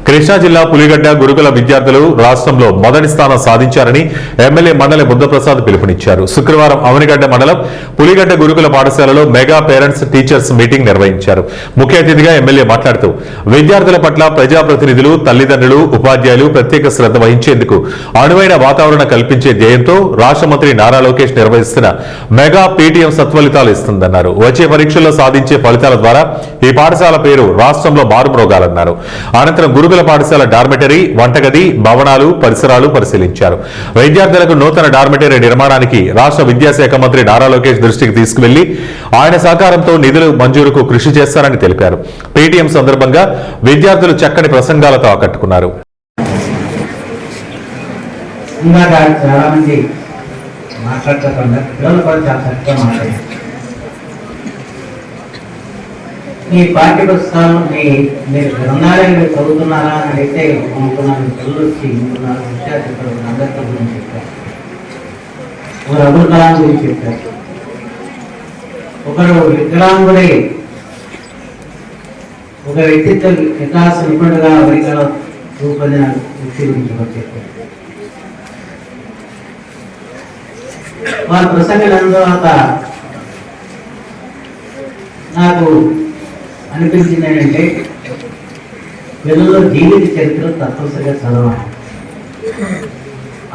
కృష్ణా జిల్లా పులిగడ్డ గురుకుల విద్యార్థులు రాష్ట్రంలో మొదటి స్థానం సాధించారని ఎమ్మెల్యే మండలి బుద్ధప్రసాద్ పిలుపునిచ్చారు. శుక్రవారం అవనిగడ్డ మండలం పులిగడ్డ గురుకుల పాఠశాలలో మెగా పేరెంట్స్ టీచర్స్ మీటింగ్ నిర్వహించారు. ముఖ్య అతిథిగా ఎమ్మెల్యే మాట్లాడుతూ విద్యార్థుల పట్ల ప్రజాప్రతినిధులు, తల్లిదండ్రులు, ఉపాధ్యాయులు ప్రత్యేక శ్రద్ధ వహించేందుకు అనువైన వాతావరణం కల్పించే ధ్యేయంతో రాష్ట్ర మంత్రి నారా లోకేష్ నిర్వహిస్తున్న మెగా పీటీఎం సత్ఫలితాలు ఇస్తుందన్నారు. వచ్చే పరీక్షల్లో సాధించే ఫలితాల ద్వారా ఈ పాఠశాల పేరు రాష్ట్రంలో మారుమ్రోగాలన్నారు. అనంతరం గురుకుల పాఠశాల డార్మెటరీ, వంటగది, భవనాలు, పరిసరాలు పరిశీలించారు. విద్యార్థులకు నూతన డార్మెటరీ నిర్మాణానికి రాష్ట్ర విద్యాశాఖ మంత్రి నారా లోకేష్ దృష్టికి తీసుకువెళ్లి ఆయన సహకారంతో నిధులు మంజూరుకు కృషి చేస్తారని తెలిపారు. పీటీఎం సందర్భంగా విద్యార్థులు చక్కని ప్రసంగాలతో ఆకట్టుకున్నారు. మీ పాఠ్య పుస్తకాలు మీరు గ్రంథాలయంలో చదువుతున్నారా అని అడిగితే అనుకున్నాను. పిల్లలు వచ్చి ఇంకున్నారు విద్యార్థులు అంబేద్కర్ గురించి చెప్పారు, ఒకరు అబ్దుల్ కలాం గురించి చెప్పారు, ఒకరు వికలాంగుడై ఒక వ్యక్తిత్వ వికాస నిపుణుడుగా అమెరికాలో రూపొందిన వ్యక్తి గురించి ఒకరు చెప్పారు. వారి ప్రసంగాల తర్వాత నాకు అనిపించింది ఏంటంటే పిల్లల జీవిత చరిత్ర తప్పనిసరిగా చదవాలి.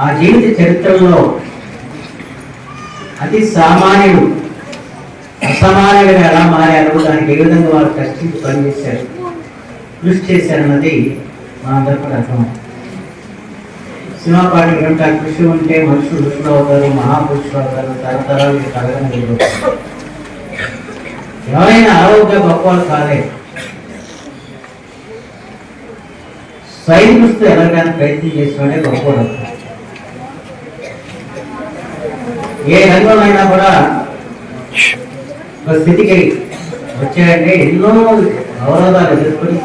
ఆ జీవిత చరిత్రలో అతి సామాన్యుడు అసామాన్యుడిగా ఎలా మారారు, దానికి ఏ విధంగా వారు కష్టించి పనిచేశారు, కృషి చేశారన్నది మనందరూ కూడా అర్థం. సినిమా పాటలు కనుక కృషి ఉంటే మనుషులు ఋషులు అవుతారు, మహాపురుషులు అవుతారు, తరతరాలు కలగని ఎవరైనా ఆరోగ్య గొప్పవాళ్ళు కాలే, సైనికుస్తూ ఎలాగైనా ప్రయత్నం చేసినట్టే గొప్పవాడు. ఏ రంగంలో కూడా ఒక స్థితికి వచ్చాయంటే ఎన్నో అవరోధాలు ఎదుర్కొని